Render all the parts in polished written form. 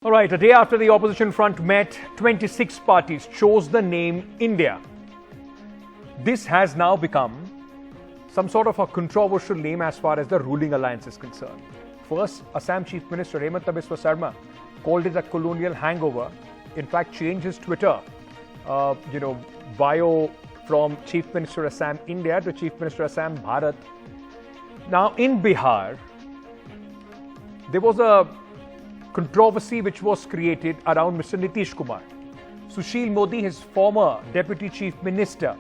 All right, a day after the opposition front met, 26 parties chose the name India. This has now become some sort of a controversial name as far as the ruling alliance is concerned. First, Assam Chief Minister Hemanta Biswa Sarma called it a colonial hangover. In fact, changed his Twitter, bio from Chief Minister Assam India to Chief Minister Assam Bharat. Now, in Bihar, there was a controversy which was created around Mr. Nitish Kumar. Sushil Modi, his former Deputy Chief Minister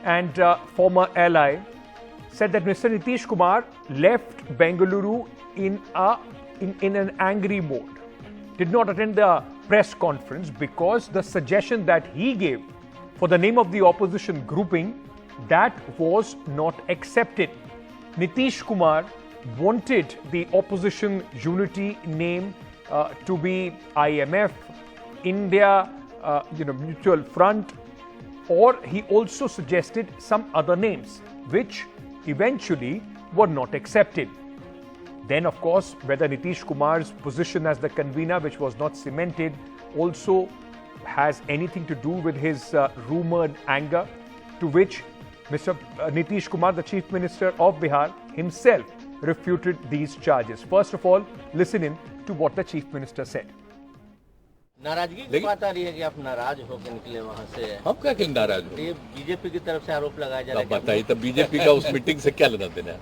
and former ally, said that Mr. Nitish Kumar left Bengaluru in an angry mode, did not attend the press conference because the suggestion that he gave for the name of the opposition grouping, that was not accepted. Nitish Kumar wanted the opposition unity name to be IMF, India, Mutual Front, or he also suggested some other names which eventually were not accepted. Then, of course, whether Nitish Kumar's position as the convener, which was not cemented, also has anything to do with his rumored anger, to which Mr. Nitish Kumar, the Chief Minister of Bihar, himself refuted these charges. First of all, listen in to what the Chief Minister said. नाराजगी की बात आ रही है कि आप नाराज होकर निकले वहां से। हम क्या के नाराज हो? ये बीजेपी की तरफ से आरोप लगाया जा रहा है। बताइए, तब बीजेपी का उस मीटिंग से क्या लेना देना है?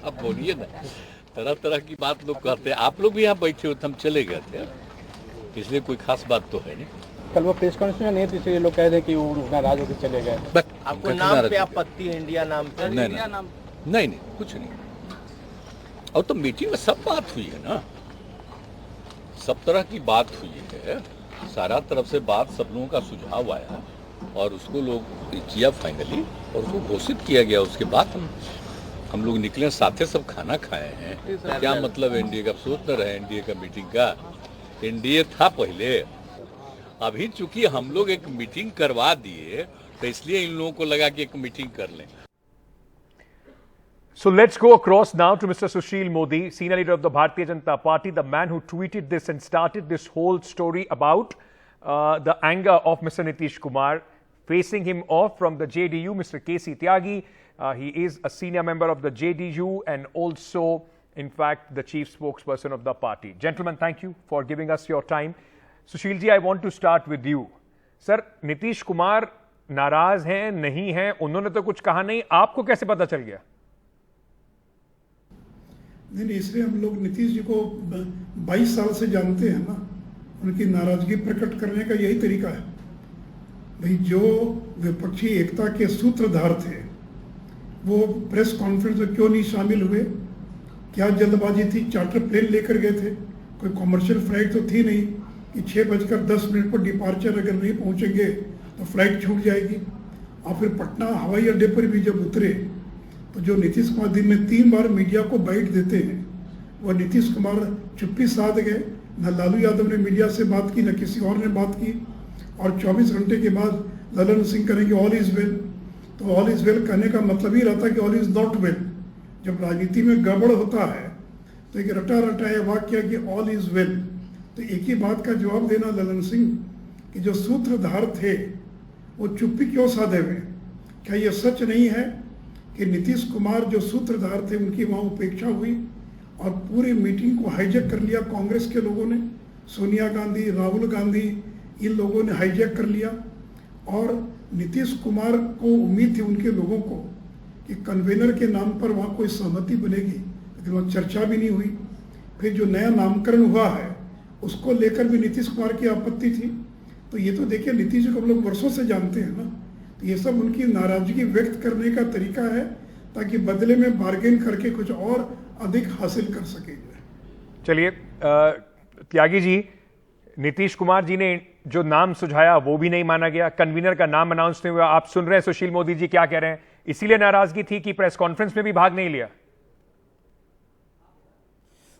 आप बोलिए ना, तरह तरह की बात लोग करते हैं। आप लोग भी यहाँ बैठे हो, हम चले गए थे, इसलिए कोई खास बात तो है नहीं। कल वो प्रेस कॉन्फ्रेंस में नहीं थी, इसलिए लोग कह रहे हैं कि वो नाराज होकर चले गए। आपको नाम पे आपत्ति है? इंडिया नाम पे? नहीं, कुछ नहीं। और तो मीटिंग में सब बात हुई है ना, सब तरह की बात हुई है, सारा तरफ से बात, सब लोगों का सुझाव आया और उसको लोग किया फाइनली और उसको घोषित किया गया। उसके बाद हम लोग निकले, साथे सब खाना खाए हैं। क्या मतलब एनडीए का? सोच न रहे एनडीए का मीटिंग का, एनडीए था पहले। अभी चूंकि हम लोग एक मीटिंग करवा दिए तो इसलिए इन लोगों को लगा कि एक मीटिंग कर लें। So let's go across now to Mr. Sushil Modi, senior leader of the Bharatiya Janata Party, the man who tweeted this and started this whole story about the anger of Mr. Nitish Kumar. Facing him off from the JDU, Mr. K.C. Tyagi. He is a senior member of the JDU and also, in fact, the chief spokesperson of the party. Gentlemen, thank you for giving us your time. Sushil ji, I want to start with you. Sir, Nitish Kumar नाराज हैं, नहीं हैं, उन्होंने तो कुछ कहा नहीं, आपको कैसे पता चल गया? नहीं, इसलिए हम लोग नीतीश जी को 22 साल से जानते हैं ना, उनकी नाराजगी प्रकट करने का यही तरीका है। भाई, जो विपक्षी एकता के सूत्रधार थे वो प्रेस कॉन्फ्रेंस में क्यों नहीं शामिल हुए? क्या जल्दबाजी थी? चार्टर प्लेन लेकर गए थे, कोई कॉमर्शियल फ्लाइट तो थी नहीं कि 6:10 पर डिपार्चर अगर नहीं पहुंचेंगे तो फ्लाइट छूट जाएगी। और फिर पटना हवाई अड्डे पर भी जब उतरे तो जो नीतीश कुमार दिन में 3 बार मीडिया को बाइट देते हैं, वह नीतीश कुमार चुप्पी साध गए। न लालू यादव ने मीडिया से बात की, न किसी और ने बात की। और 24 घंटे के बाद ललन सिंह करेंगे ऑल इज वेल, तो ऑल इज वेल कहने का मतलब ही रहता कि ऑल इज नॉट वेल। जब राजनीति में गड़बड़ होता है तो एक रटा रटाया वाक्य कि ऑल इज वेल, तो एक ही बात का जवाब देना ललन सिंह कि जो सूत्रधार थे वो चुप्पी क्यों साधे हुए? क्या यह सच नहीं है कि नीतीश कुमार जो सूत्रधार थे उनकी वहाँ उपेक्षा हुई और पूरी मीटिंग को हाईजैक कर लिया कांग्रेस के लोगों ने? सोनिया गांधी, राहुल गांधी, इन लोगों ने हाईजैक कर लिया। और नीतीश कुमार को उम्मीद थी उनके लोगों को कि कन्वेनर के नाम पर वहाँ कोई सहमति बनेगी, लेकिन वह चर्चा भी नहीं हुई। फिर जो नया नामकरण हुआ है उसको लेकर भी नीतीश कुमार की आपत्ति थी। तो ये तो देखिए, नीतीश जी को हम लोग वर्षों से जानते हैं ना, तो ये सब उनकी नाराजगी व्यक्त करने का तरीका है ताकि बदले में बार्गेन करके कुछ और अधिक हासिल कर सके। चलिए त्यागी जी, नीतीश कुमार जी ने जो नाम सुझाया वो भी नहीं माना गया, कन्वीनर का नाम अनाउंस नहीं हुआ। आप सुन रहे हैं सुशील मोदी जी क्या कह रहे हैं, इसीलिए नाराजगी थी कि प्रेस कॉन्फ्रेंस में भी भाग नहीं लिया?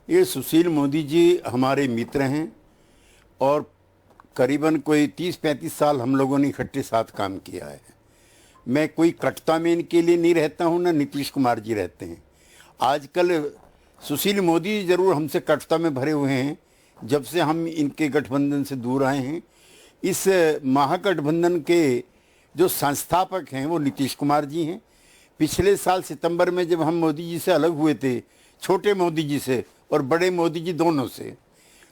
ये सुशील मोदी जी हमारे मित्र हैं और करीबन कोई 30-35 साल हम लोगों ने इकट्ठे साथ काम किया है। मैं कोई कटता में इनके लिए नहीं रहता हूँ, ना नीतीश कुमार जी रहते हैं। आजकल सुशील मोदी जरूर हमसे कटता में भरे हुए हैं जब से हम इनके गठबंधन से दूर आए हैं। इस महागठबंधन के जो संस्थापक हैं वो नीतीश कुमार जी हैं। पिछले साल सितंबर में जब हम मोदी जी से अलग हुए थे, छोटे मोदी जी से और बड़े मोदी जी दोनों से,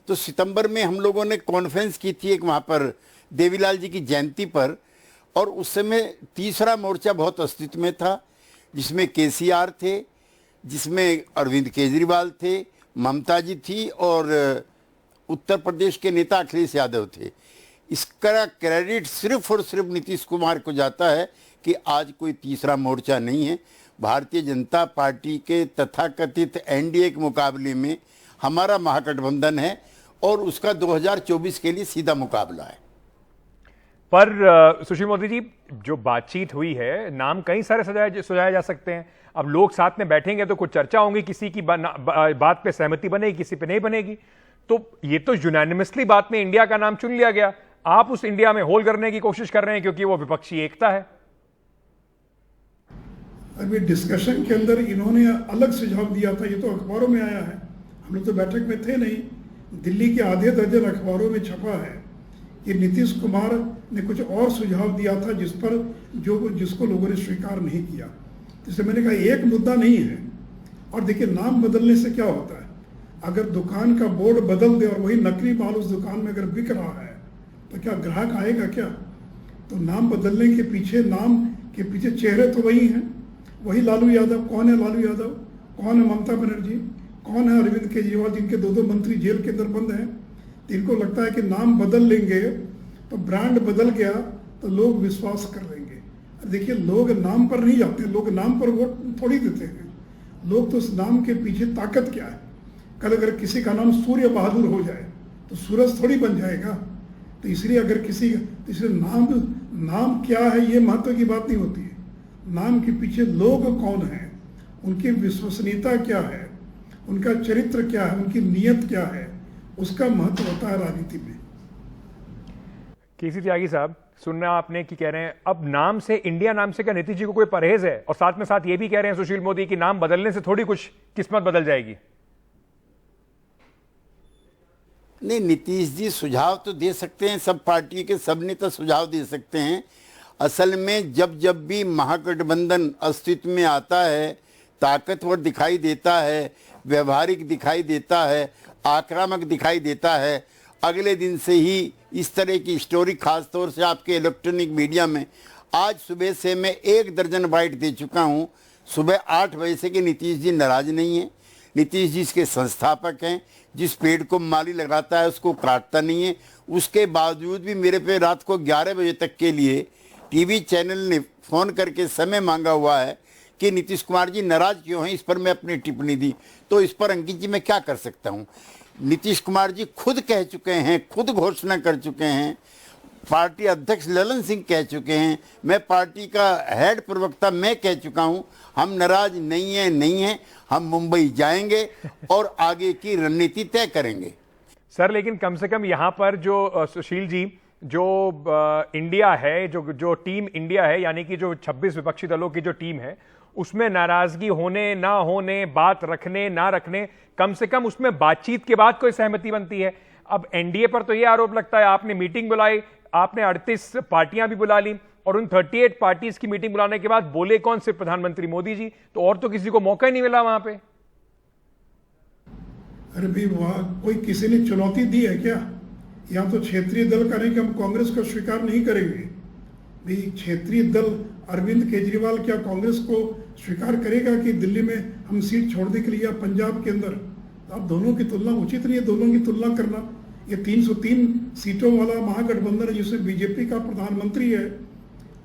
तो सितंबर में हम लोगों ने कॉन्फ्रेंस की थी एक वहाँ पर देवीलाल जी की जयंती पर, और उस समय तीसरा मोर्चा बहुत अस्तित्व में था, जिसमें केसीआर थे, जिसमें अरविंद केजरीवाल थे, ममता जी थी और उत्तर प्रदेश के नेता अखिलेश यादव थे। इसका क्रेडिट सिर्फ और सिर्फ नीतीश कुमार को जाता है कि आज कोई तीसरा मोर्चा नहीं है। भारतीय जनता पार्टी के तथाकथित एनडीए के मुकाबले में हमारा महागठबंधन है और उसका 2024 के लिए सीधा मुकाबला है। पर सुशील मोदी जी, जो बातचीत हुई है, नाम कई सारे सुझाए जा सकते हैं। अब लोग साथ में बैठेंगे तो कुछ चर्चा होंगी, किसी की बात पे सहमति बनेगी, किसी पे नहीं बनेगी। तो ये तो यूनानिमसली बात में इंडिया का नाम चुन लिया गया। आप उस इंडिया में होल करने की कोशिश कर रहे हैं क्योंकि वो विपक्षी एकता है। अभी डिस्कशन के अंदर इन्होंने अलग सुझाव दिया था, ये तो अखबारों में आया है, हम लोग तो बैठक में थे नहीं। दिल्ली के आधे दर्जन अखबारों में छपा है कि नीतीश कुमार ने कुछ और सुझाव दिया था जिसको लोगों ने स्वीकार नहीं किया। जैसे मैंने कहा, एक मुद्दा नहीं है। और देखिए, नाम बदलने से क्या होता है, अगर दुकान का बोर्ड बदल दे और वही नकली माल उस दुकान में अगर बिक रहा है तो क्या ग्राहक आएगा क्या? तो नाम बदलने के पीछे, नाम के पीछे चेहरे तो वही हैं, वही लालू यादव। कौन है लालू यादव? कौन है ममता बनर्जी? कौन है अरविंद केजरीवाल, जिनके दो मंत्री जेल के अंदर बंद हैं? तो इनको लगता है कि नाम बदल लेंगे तो ब्रांड बदल गया तो लोग विश्वास कर लेंगे। देखिए, लोग नाम पर नहीं जाते, लोग नाम पर वोट थोड़ी देते हैं। लोग तो उस नाम के पीछे ताकत क्या है। कल अगर किसी का नाम सूर्य बहादुर हो जाए तो सूरज थोड़ी बन जाएगा। तो इसलिए अगर किसी नाम क्या है, ये महत्व की बात नहीं होती है। नाम के पीछे लोग कौन हैं, उनकी विश्वसनीयता क्या है, उनका चरित्र क्या है, उनकी नीयत क्या है, उसका महत्व होता है राजनीति में। केसी त्यागी साहब, सुनना आपने कि कह रहे हैं अब नाम से, इंडिया नाम से क्या नीतीश जी को कोई परहेज है? और साथ में साथ ये भी कह रहे हैं सुशील मोदी कि नाम बदलने से थोड़ी कुछ किस्मत बदल जाएगी। नहीं, नीतीश जी सुझाव तो दे सकते हैं, सब पार्टी के सब नेता सुझाव दे सकते हैं। असल में जब भी महागठबंधन अस्तित्व में आता है, ताकतवर दिखाई देता है, व्यवहारिक दिखाई देता है, आक्रामक दिखाई देता है, अगले दिन से ही इस तरह की स्टोरी, खासतौर से आपके इलेक्ट्रॉनिक मीडिया में, आज सुबह से मैं 1 दर्जन बाइट दे चुका हूँ सुबह 8 बजे से कि नीतीश जी नाराज नहीं है। नीतीश जी इसके संस्थापक हैं। जिस पेड़ को माली लगाता है उसको काटता नहीं है। उसके बावजूद भी मेरे पे रात को 11 बजे तक के लिए टीवी चैनल ने फ़ोन करके समय मांगा हुआ है कि नीतीश कुमार जी नाराज क्यों हैं। इस पर मैं अपनी टिप्पणी दी। तो इस पर अंकित जी मैं क्या कर सकता हूँ। नीतीश कुमार जी खुद कह चुके हैं, खुद घोषणा कर चुके हैं, पार्टी अध्यक्ष ललन सिंह कह चुके हैं, मैं पार्टी का हेड प्रवक्ता मैं कह चुका हूं, हम नाराज नहीं हैं, हम मुंबई जाएंगे और आगे की रणनीति तय करेंगे। सर, लेकिन कम से कम यहां पर जो सुशील जी, जो इंडिया है, जो टीम इंडिया है, यानी कि जो 26 विपक्षी दलों की जो टीम है, उसमें नाराजगी होने ना होने, बात रखने ना रखने, कम से कम उसमें बातचीत के बाद कोई सहमति बनती है। अब एनडीए पर तो यह आरोप लगता है आपने मीटिंग बुलाई, आपने 38 पार्टियां भी बुला ली और उन 38 पार्टीज की मीटिंग बुलाने के बाद बोले कौन? सिर्फ प्रधानमंत्री मोदी जी। तो और तो किसी को मौका ही नहीं मिला वहां पे। अरे भाई, वहां कोई किसी ने चुनौती दी है क्या? यहाँ तो क्षेत्रीय दल करें कि हम कांग्रेस को स्वीकार नहीं करेंगे। भाई, क्षेत्रीय दल अरविंद केजरीवाल क्या कांग्रेस को स्वीकार करेगा कि दिल्ली में हम सीट छोड़ने के लिए, या पंजाब के अंदर? अब दोनों की तुलना उचित नहीं है, दोनों की तुलना करना। ये 303 सीटों वाला महागठबंधन है जिसमें बीजेपी का प्रधानमंत्री है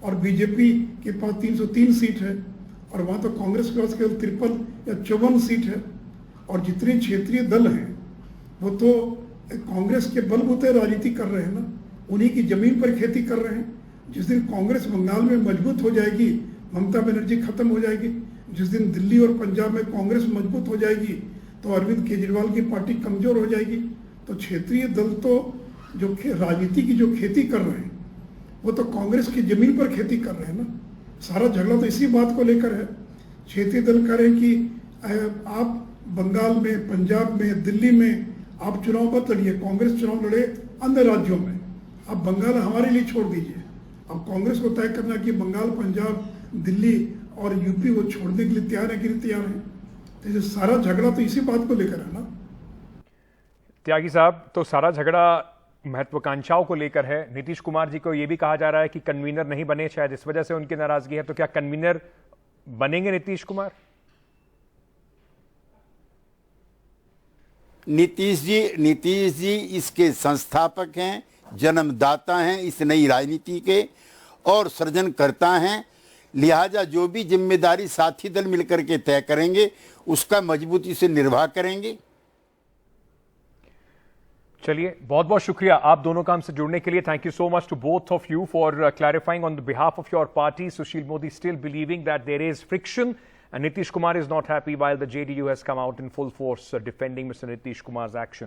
और बीजेपी के पास 303 सीट है और वहाँ तो कांग्रेस के पास केवल 53 या 54 सीट है। और जितने क्षेत्रीय दल हैं वो तो कांग्रेस के बलबूते राजनीति कर रहे हैं ना, उन्हीं की जमीन पर खेती कर रहे हैं। जिस दिन कांग्रेस बंगाल में मजबूत हो जाएगी, ममता बनर्जी खत्म हो जाएगी, जिस दिन दिल्ली और पंजाब में कांग्रेस मजबूत हो जाएगी तो अरविंद केजरीवाल की पार्टी कमजोर हो जाएगी। तो क्षेत्रीय दल तो जो राजनीति की जो खेती कर रहे हैं वो तो कांग्रेस की जमीन पर खेती कर रहे हैं ना। सारा झगड़ा तो इसी बात को लेकर है। क्षेत्रीय दल करें कि आप बंगाल में, पंजाब में, दिल्ली में आप चुनाव मत लड़िए, कांग्रेस चुनाव लड़े अन्य राज्यों में। अब बंगाल हमारे लिए छोड़ दीजिए, अब कांग्रेस को तय करना कि बंगाल, पंजाब, दिल्ली और यूपी वो छोड़ने के लिए तैयार है कि नहीं तैयार है। तो ये सारा झगड़ा तो इसी बात को लेकर है ना। त्यागी साहब, तो सारा झगड़ा महत्वाकांक्षाओं को लेकर है। नीतीश कुमार जी को यह भी कहा जा रहा है कि कन्वीनर नहीं बने, शायद इस वजह से उनकी नाराजगी है। तो क्या कन्वीनर बनेंगे नीतीश कुमार? नीतीश जी इसके संस्थापक हैं, जन्मदाता हैं इस नई राजनीति के और सृजनकर्ता हैं। लिहाजा जो भी जिम्मेदारी साथी दल मिलकर के तय करेंगे उसका मजबूती से निर्वाह करेंगे। चलिए, बहुत बहुत शुक्रिया आप दोनों का हमसे जुड़ने के लिए। Thank you so much to both of you for clarifying on the behalf of your party. Sushil Modi still believing that there is friction and Nitish Kumar is not happy while the JDU has come out in full force defending Mr. Nitish Kumar's action.